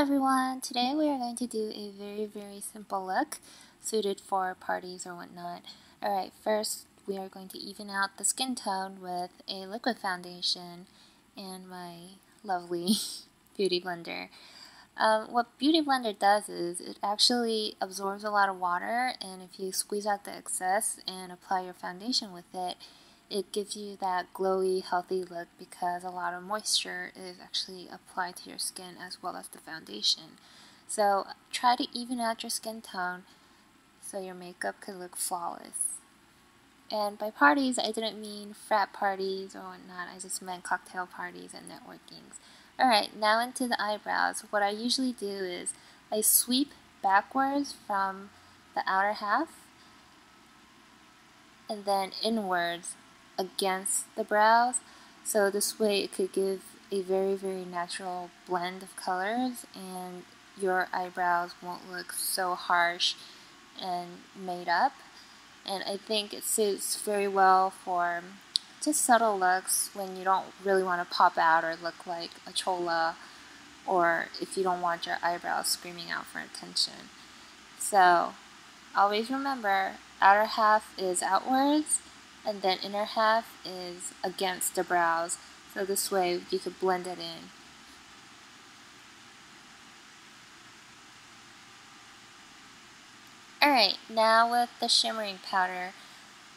everyone! Today we are going to do a very simple look suited for parties or whatnot. Alright, first we are going to even out the skin tone with a liquid foundation and my lovely Beauty Blender. What Beauty Blender does is it actually absorbs a lot of water, and if you squeeze out the excess and apply your foundation with it, it gives you that glowy, healthy look because a lot of moisture is actually applied to your skin as well as the foundation. So try to even out your skin tone so your makeup could look flawless. And by parties, I didn't mean frat parties or whatnot, I just meant cocktail parties and networkings. Alright, now into the eyebrows. What I usually do is I sweep backwards from the outer half and then inwards against the brows, so this way it could give a very natural blend of colors and your eyebrows won't look so harsh and made up. And I think it suits very well for just subtle looks when you don't really want to pop out or look like a chola, or if you don't want your eyebrows screaming out for attention. So always remember, outer half is outwards and then inner half is against the brows, so this way you could blend it in. Alright, now with the shimmering powder,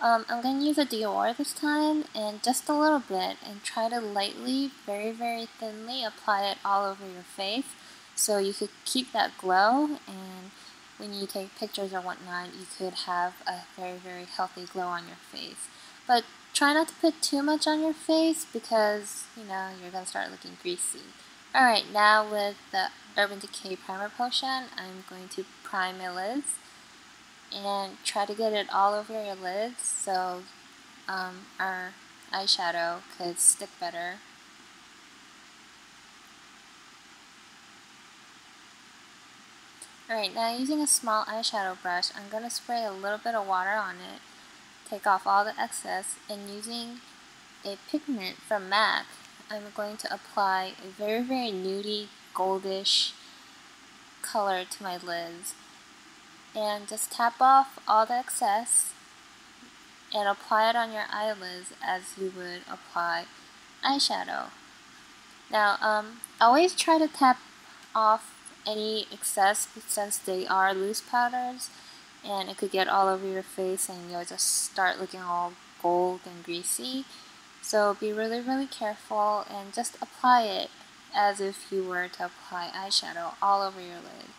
I'm going to use a Dior this time, and just a little bit, and try to lightly, very thinly apply it all over your face so you could keep that glow, and when you take pictures or whatnot, you could have a very healthy glow on your face. But try not to put too much on your face because, you're going to start looking greasy. Alright, now with the Urban Decay Primer Potion, I'm going to prime my lids and try to get it all over your lids so our eyeshadow could stick better. Alright, now using a small eyeshadow brush, I'm going to spray a little bit of water on it, take off all the excess, and using a pigment from MAC, I'm going to apply a very nudie, goldish color to my lids. And just tap off all the excess and apply it on your eyelids as you would apply eyeshadow. Now, always try to tap off any excess since they are loose powders, and it could get all over your face and you'll just start looking all gold and greasy. So be really careful and just apply it as if you were to apply eyeshadow all over your lid.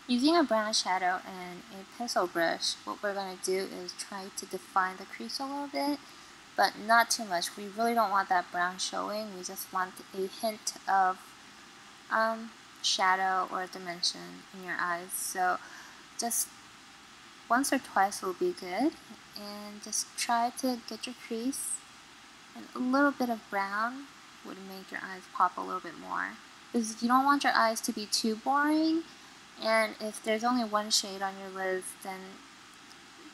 Using a brown shadow and a pencil brush, what we're going to do is try to define the crease a little bit, but not too much. We really don't want that brown showing. We just want a hint of shadow or dimension in your eyes. So just once or twice will be good, and just try to get your crease, and a little bit of brown would make your eyes pop a little bit more, because you don't want your eyes to be too boring. And if there's only one shade on your lids, then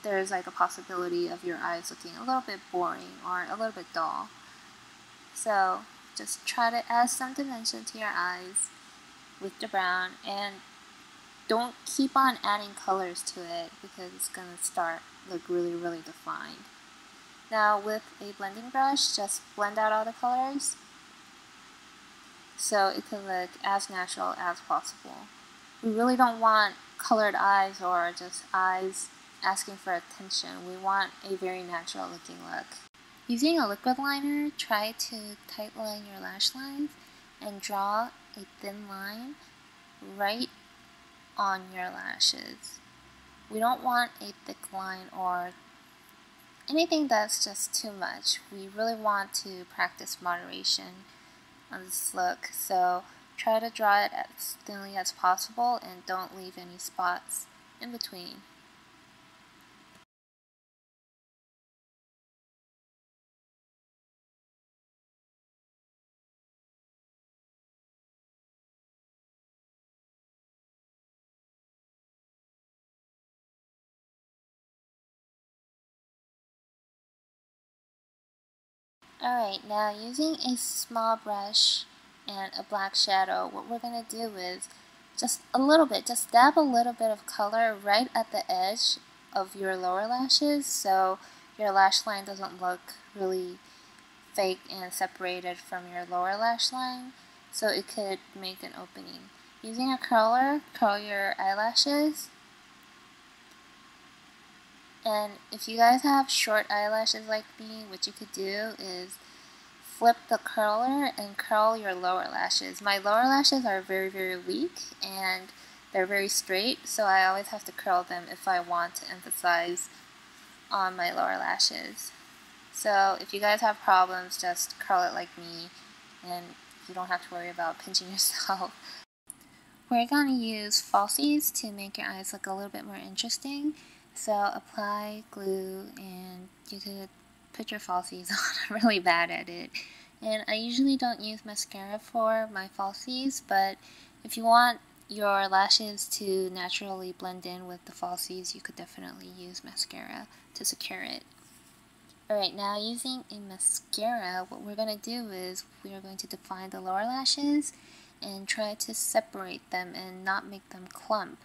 there's like a possibility of your eyes looking a little bit boring or a little bit dull. So just try to add some dimension to your eyes with the brown, and don't keep on adding colors to it because it's going to start look really defined. Now with a blending brush, just blend out all the colors so it can look as natural as possible. We really don't want colored eyes or just eyes asking for attention. We want a very natural looking look. Using a liquid liner, try to tightline your lash lines and draw a thin line right on your lashes. We don't want a thick line or anything that's just too much. We really want to practice moderation on this look, so try to draw it as thinly as possible and don't leave any spots in between. Alright, now using a small brush and a black shadow, what we're going to do is just a little bit, just dab a little bit of color right at the edge of your lower lashes so your lash line doesn't look really fake and separated from your lower lash line, so it could make an opening. Using a curler, curl your eyelashes. And if you guys have short eyelashes like me, what you could do is flip the curler and curl your lower lashes. My lower lashes are very, very weak and they're very straight, so I always have to curl them if I want to emphasize on my lower lashes. So if you guys have problems, just curl it like me and you don't have to worry about pinching yourself. We're going to use falsies to make your eyes look a little bit more interesting. So apply glue and you could put your falsies on. I'm really bad at it. And I usually don't use mascara for my falsies, but if you want your lashes to naturally blend in with the falsies, you could definitely use mascara to secure it. Alright, now using a mascara, what we're going to do is we are going to define the lower lashes and try to separate them and not make them clump.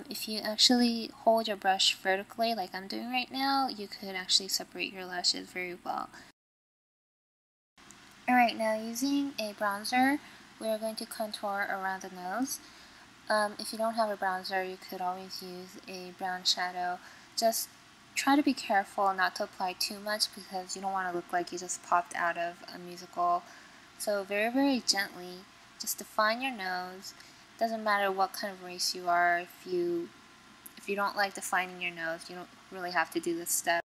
If you actually hold your brush vertically like I'm doing right now, you could actually separate your lashes very well. Alright, now using a bronzer, we are going to contour around the nose. If you don't have a bronzer, you could always use a brown shadow. Just try to be careful not to apply too much because you don't want to look like you just popped out of a musical. So very, very gently, just define your nose. Doesn't matter what kind of race you are. If you don't like defining your nose, you don't really have to do this step.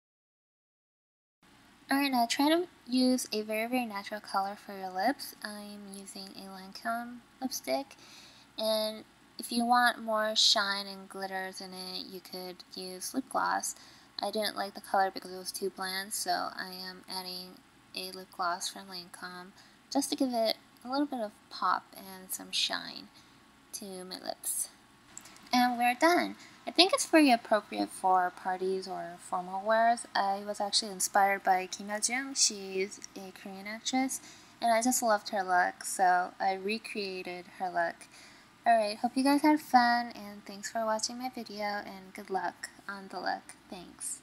Alright, now try to use a very, very natural color for your lips. I'm using a Lancome lipstick, and if you want more shine and glitters in it, you could use lip gloss. I didn't like the color because it was too bland, so I am adding a lip gloss from Lancome just to give it a little bit of pop and some shine to my lips. And we're done. I think it's very appropriate for parties or formal wears. I was actually inspired by Joong. She's a Korean actress, and I just loved her look, so I recreated her look. Alright, hope you guys had fun, and thanks for watching my video, and good luck on the look. Thanks.